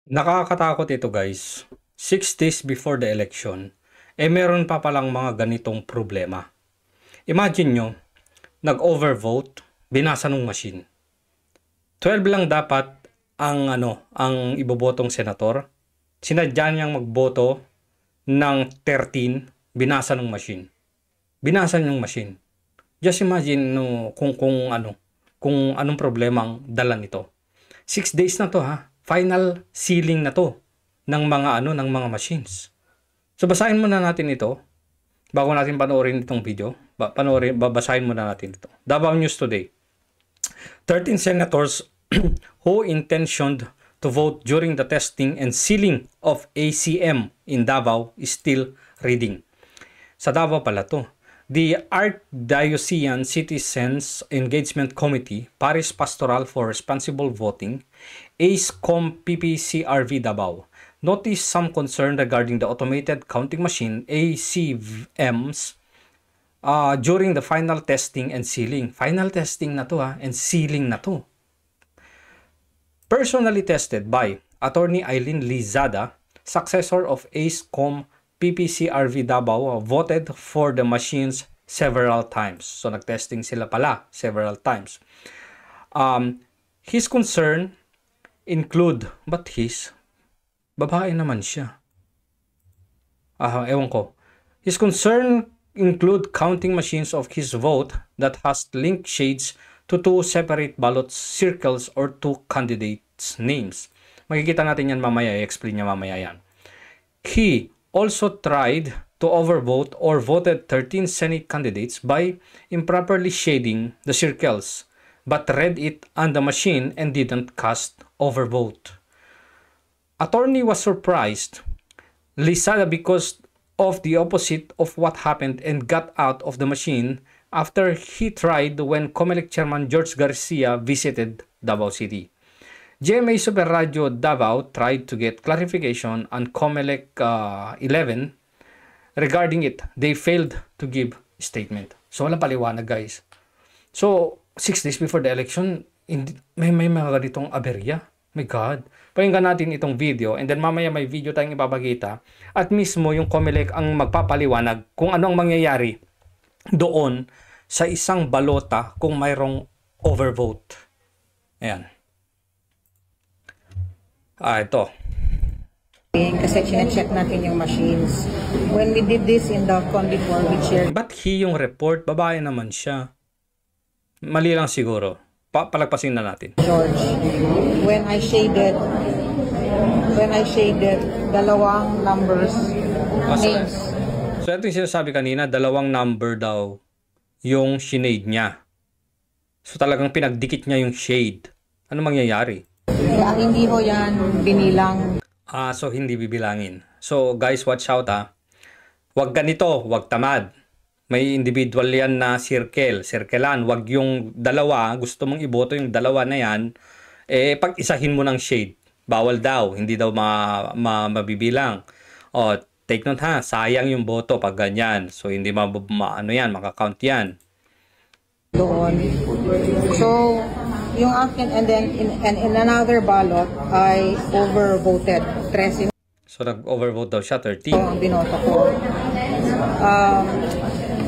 Nakakatakot ito guys. 6 days before the election, meron pa palang mga ganitong problema. Imagine nyo, nag-overvote, binasa ng machine. 12 lang dapat ang ibobotong senator. Sinadya niyang magboto ng 13, binasa ng machine. Binasa ng machine. Just imagine kung anong problema ang dala nito. 6 days na to ha. Final sealing na to ng mga machines. So basahin muna natin ito bago natin panoorin itong video. Babasahin muna natin ito. Davao News Today. 13 senators who intentioned to vote during the testing and sealing of ACM in Davao is still reading. Sa Davao pala to. The Archdiocesan Citizens Engagement Committee, Paris Pastoral for Responsible Voting, ACECOM PPCRV Davao, noticed some concern regarding the automated counting machine ACMs during the final testing and sealing. Final testing na to and sealing na to. Personally tested by Attorney Eileen Lizada, successor of ACECOM PPCRV Davao, voted for the machines several times. So nag-testing sila pala several times. His concern include, babae naman siya. Ewan ko. His concern include counting machines of his vote that has linked shades to two separate ballot circles or two candidates' names. Makikita natin yan mamaya, i-explain niya mamaya yan. He also tried to overvote or voted 13 Senate candidates by improperly shading the circles, but read it on the machine and didn't cast overvote. Attorney was surprised, Lizada, because of the opposite of what happened and got out of the machine after he tried when COMELEC Chairman George Garcia visited Davao City. GMA Super Radio Davao tried to get clarification on COMELEC 11 regarding it. They failed to give statement. So walang paliwanag guys. So 6 days before the election, may mga ganitong aberya. My God. Pakinggan natin itong video and then mamaya may video tayong ipapakita at mismo yung COMELEC ang magpapaliwanag kung ano ang mangyayari doon sa isang balota kung mayroong overvote. Ayan. Ito. Kasi check natin yung machines. When we did this in the con before, we shared. Ba't he yung report? Babae naman siya. Mali lang siguro. Palagpasin na natin. George, when I shaded dalawang numbers, names. So ito yung sinasabi kanina, dalawang number daw yung shade niya. So talagang pinagdikit niya yung shade. Ano mangyayari? Kaya hindi ho yan binilang. So hindi bibilangin. So guys, watch out Wag ganito, wag tamad. May individual yan na circlean. Wag yung dalawa, gusto mong iboto yung dalawa na yan, pag-isahin mo ng shade. Bawal daw, hindi daw mabibilang. Take note sayang yung boto pag ganyan. So hindi makakount yan. Doon. So, yung akin, and then in another ballot, I overvoted. 13. So, nag-overvote daw siya, 13. So, ang binoto ko.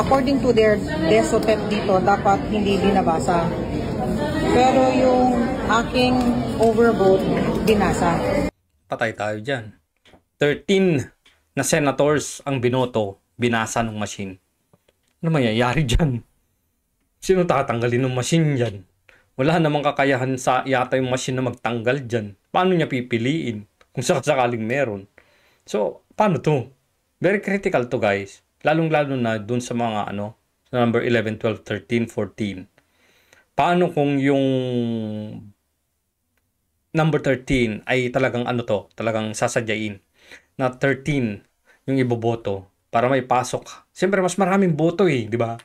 According to their DESOTEP dito, dapat hindi binabasa. Pero yung aking overvote, binasa. Patay tayo dyan. 13 na senators ang binoto, binasa ng machine. Ano mangyayari dyan? Sino tatanggalin ng machine dyan? Wala namang kakayahan sa yata yung machine na magtanggal dyan. Paano niya pipiliin kung sakaling meron? So, paano to? Very critical to guys. Lalong-lalo na dun sa mga sa number 11, 12, 13, 14. Paano kung yung number 13 ay talagang talagang sasadyain na 13 yung iboboto para may pasok. Siyempre mas maraming boto di ba?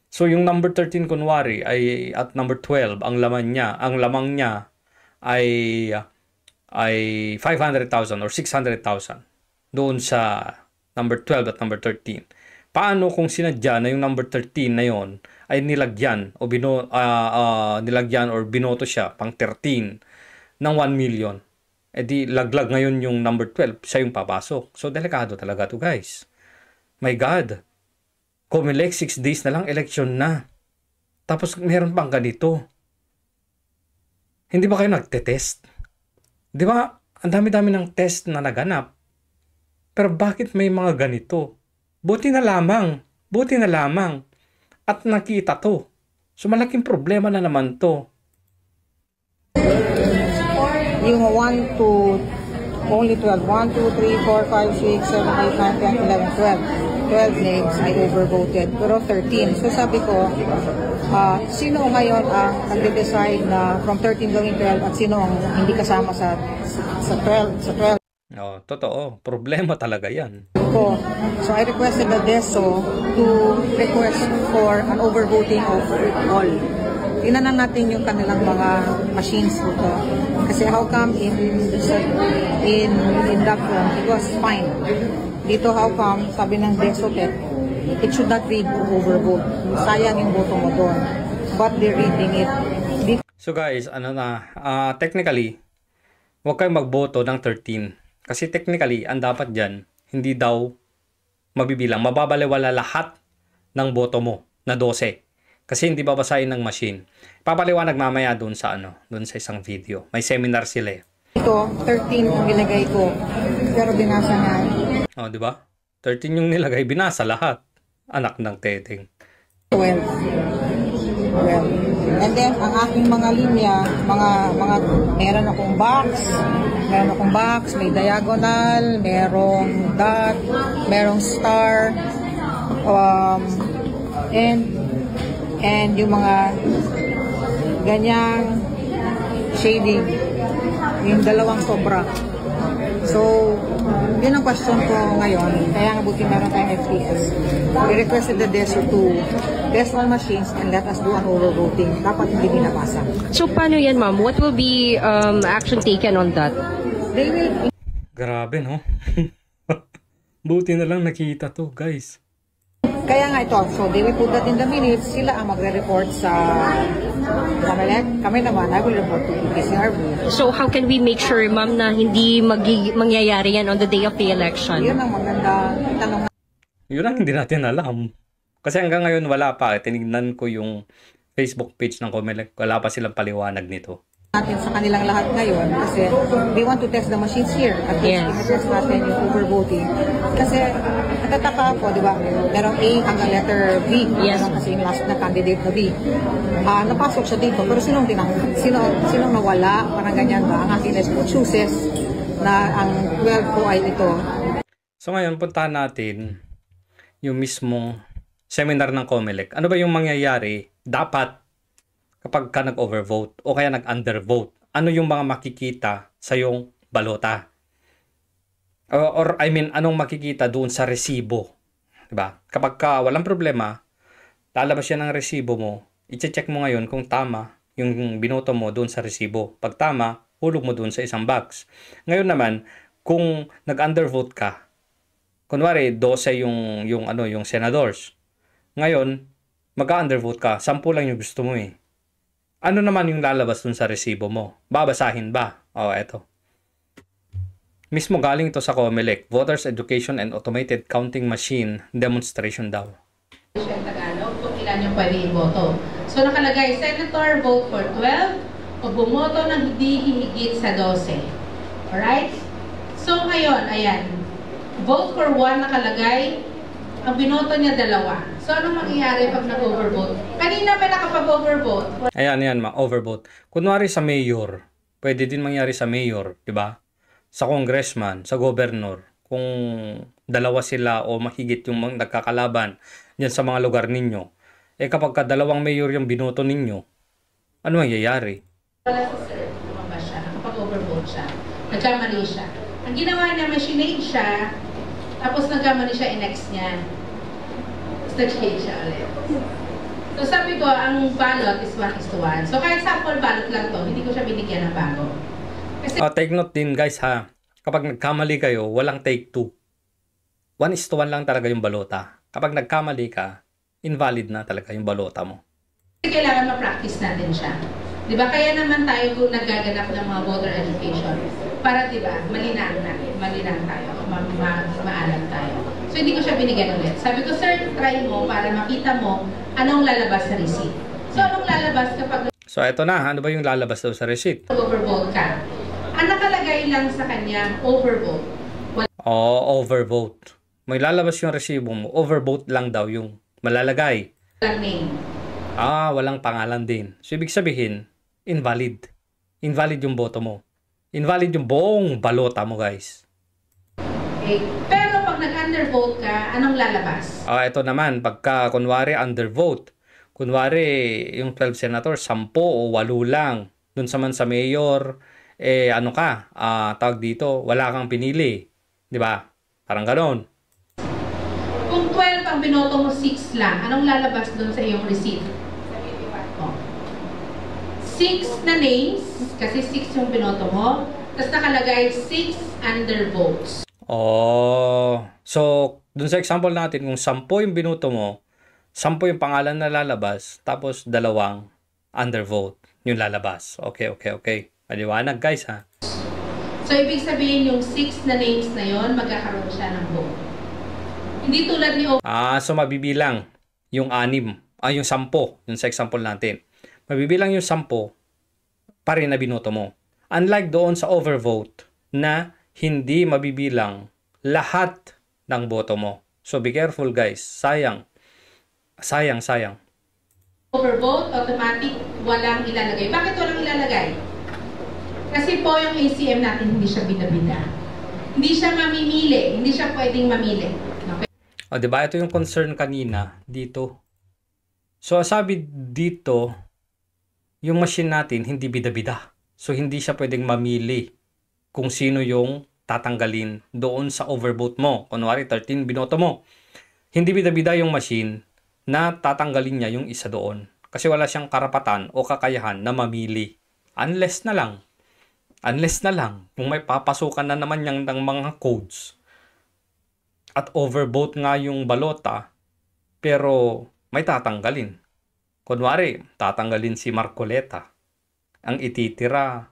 So yung number 13 kunwari ay at number 12 ang lamang niya ay 500,000 or 600,000 doon sa number 12 at number 13. Paano kung sinadya na yung number 13 na yon ay nilagyan o binoto siya pang 13 ng 1 million? Eh di laglag ngayon yung number 12, siya yung papasok. So delikado talaga to guys. My God. Comelec 6 days na lang, election na. Tapos meron pang ganito. Hindi ba kayo nagte-test? Di ba, ang dami-dami ng test na naganap. Pero bakit may mga ganito? Buti na lamang. Buti na lamang. At nakita to. So malaking problema na naman to. Yung 1 to only 12. 1, 2, 3, 4, 5, 6, 7, 8, 9, 10, 11, 12. 12 names I overvoted, pero 13. So sabi ko, sino ngayon ang nag-decide na from 13 going 12 at sino ang hindi kasama sa 12? Oh, totoo. Problema talaga yan. So I requested the DESO to request for an overvoting of all. Tingnan natin yung kanilang mga machines dito. Kasi how come in that one, it was fine. Dito how come, sabi ng DESO Tech, it should not read overvote. Sayang yung boto mo doon. But they're reading it. So guys, technically, huwag kayong magboto ng 13. Kasi technically, ang dapat dyan, hindi daw mabibilang. Mababaliwala lahat ng boto mo na 12. Kasi hindi babasahin ng machine. Papaliwanag mamaya doon sa doon sa isang video. May seminar sila eh. Ito, 13 ang nilagay ko. Pero binasa niya. Oh, di ba? 13 yung nilagay, binasa lahat. Anak ng teteng. 12. And then, ang aking mga linya, meron akong box, may diagonal, merong dot, merong star, and yung mga ganyang shading, yung dalawang sobra. So, yun ang question ko ngayon. Kaya nga buti meron tayong FTS. We requested the DESO to test all machines and let us do an overvoting. Dapat hindi binabasa. So, paano yan, ma'am? What will be action taken on that? They will... Grabe, no? Buti na lang nakita to, guys. Kaya nga ito, so they will put that in the minutes. Sila ang magre-report sa Comelec. Kami naman, I will report to PCRB. So, how can we make sure, ma'am, na hindi mangyayari yan on the day of the election? Yun ang maganda tanong. Yun ang hindi natin alam. Kasi hanggang ngayon wala pa. Tinignan ko yung Facebook page ng Comelec. Wala pa silang paliwanag nito. Natin sa kanilang lahat ngayon kasi they want to test the machines here at least test natin yung overvoting kasi natataka ako, di ba, merong A hanggang letter B, kasi yung last na candidate na B, napasok siya dito pero sinong nawala, parang ganyan ba ang ating list chooses na ang 12 ko ay ito. So ngayon puntahan natin yung mismong seminar ng Comelec. Ano ba yung mangyayari dapat kapag ka nag-overvote o kaya nag-undervote, ano yung mga makikita sa yung balota? Or anong makikita doon sa resibo? Diba? Kapag ka walang problema, lalabas yan ng resibo mo, i-check mo ngayon kung tama yung binoto mo doon sa resibo. Pag tama, hulog mo doon sa isang box. Ngayon naman, kung nag-undervote ka, kunwari 12 yung senadors. Ngayon, mag-undervote ka, 10 lang yung gusto mo eh. Ano naman yung lalabas dun sa resibo mo? Babasahin ba? Eto. Mismo galing ito sa Comelec, Voters Education and Automated Counting Machine Demonstration daw. Tagalog, kung ilan yung pwede iboto. So nakalagay, Senator vote for 12 o bumoto ng hindi hihigit sa 12. Alright? So ngayon, ayan. Vote for 1 nakalagay, ang binoto niya 2. So, anong mangyayari pag nag-overvote? Kanina may nakapag-overvote. Ayan, overvote. Kunwari sa mayor, pwede din mangyari sa mayor, di ba? Sa congressman, sa governor, kung dalawa sila o mahigit yung nagkakalaban yan sa mga lugar ninyo, kapag dalawang mayor yung binoto ninyo, ano mangyayari? Wala si sir, lumabas siya, nakapag-overvote siya, nagkamali siya. Ang ginawa niya, machinate siya, tapos nagkamali siya, in-next niya. Nag-change siya ulit. So sabi ko, ang ballot is 1:1. So kahit sample ballot lang to, hindi ko siya binigyan ng bago. Kasi Take note din guys ha, kapag nagkamali kayo, walang take 2. 1:1 lang talaga yung balota. Kapag nagkamali ka, invalid na talaga yung balota mo. kailangan ma-practice natin siya. Diba? Kaya naman tayo kung nagaganap ng mga voter education Para diba, malinang tayo, maalam tayo. So hindi ko siya binigyan ulit. Sabi ko, sir, try mo para makita mo anong lalabas sa receipt. So anong lalabas kapag So eto na, ano ba yung lalabas daw sa receipt? overvote ka? Ang nakalagay lang sa kanya, overvote. Oh, overvote. May lalabas yung resibo mo, overvote lang daw yung malalagay. Walang name. Walang pangalan din. So ibig sabihin, invalid. Invalid yung boto mo. Invalid yung buong balota mo, guys. Okay. Pero pag nag-undervote ka, anong lalabas? Ito naman, pagka kunwari undervote, kunwari yung 12 senator, 10 o 8 lang. Dun sa man sa mayor, ano ka, tawag dito, wala kang pinili. Di ba? Parang ganon. Kung 12 ang binoto mo, 6 lang, anong lalabas dun sa iyong receipt? 6 na names, kasi 6 yung binoto mo, tapos nakalagay 6 undervotes. So, dun sa example natin, kung 10 yung binoto mo, 10 yung pangalan na lalabas, tapos 2 undervote yung lalabas. Okay. Maliwanag, guys, ha? So, ibig sabihin yung 6 na names na yon magkakaroon siya ng vote. Hindi tulad ni So mabibilang yung 6, yung 10, yung sa example natin. Mabibilang yung 10 pa rin na binoto mo. Unlike doon sa overvote na hindi mabibilang lahat ng boto mo. So be careful, guys. Sayang. overvote, automatic, walang ilalagay. Bakit walang ilalagay? Kasi po yung ACM natin hindi siya bida-bida. Hindi siya mamimili. Hindi siya pwedeng mamili. Okay? Diba? Ito yung concern kanina dito. So sabi dito, yung machine natin hindi bida-bida. So hindi siya pwedeng mamili kung sino yung tatanggalin doon sa overvote mo. Kunwari 13 binoto mo. Hindi bida-bida yung machine na tatanggalin niya yung isa doon. Kasi wala siyang karapatan o kakayahan na mamili. Unless na lang kung may papasukan na naman yang ng mga codes at overvote nga yung balota pero may tatanggalin. Kunwari, tatanggalin si Marcoleta. Ang ititira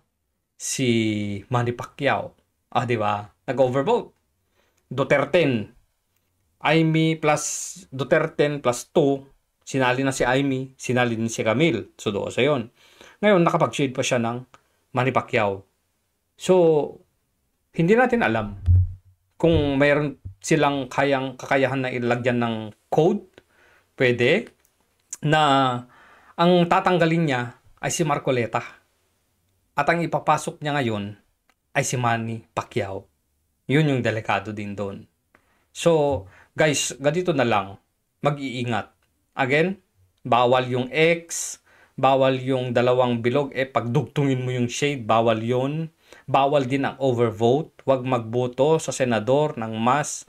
si Manny Pacquiao. Di ba? Nag-overvote. Duterte plus 2, sinali na si Amy, sinali din si Camille. So, 12 yun. Ngayon, nakapag-shade pa siya ng Manny Pacquiao. So, hindi natin alam kung mayroon silang kakayahan na ilagyan ng code, pwede, na ang tatanggalin niya ay si Marcoleta. At ang ipapasok niya ngayon ay si Manny Pacquiao. Yun yung delikado din doon. So, guys, ganito na lang. Mag-iingat. Again, bawal yung X, bawal yung dalawang bilog. Pagdugtungin mo yung shade, bawal yun. Bawal din ang overvote. Huwag magboto sa senador ng mas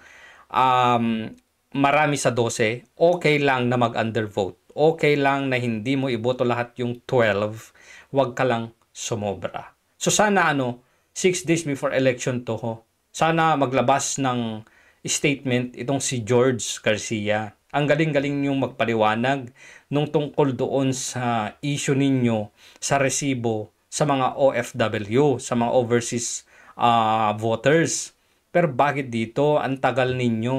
marami sa 12. Okay lang na mag-undervote. Okay lang na hindi mo iboto lahat yung 12. Huwag ka lang sumobra. So sana 6 days before election to, sana maglabas ng statement itong si George Garcia. Ang galing-galing niyong magpaliwanag nung tungkol doon sa issue ninyo sa resibo sa mga OFW, sa mga overseas voters. Pero bakit dito ang tagal ninyo?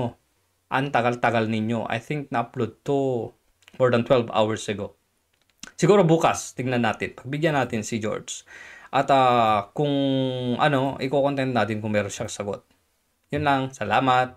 Ang tagal-tagal ninyo. I think na-upload to more than 12 hours ago. Siguro bukas, tingnan natin. Pagbigyan natin si George. At kung iko-content natin kung meron siyang sagot. Yun lang. Salamat.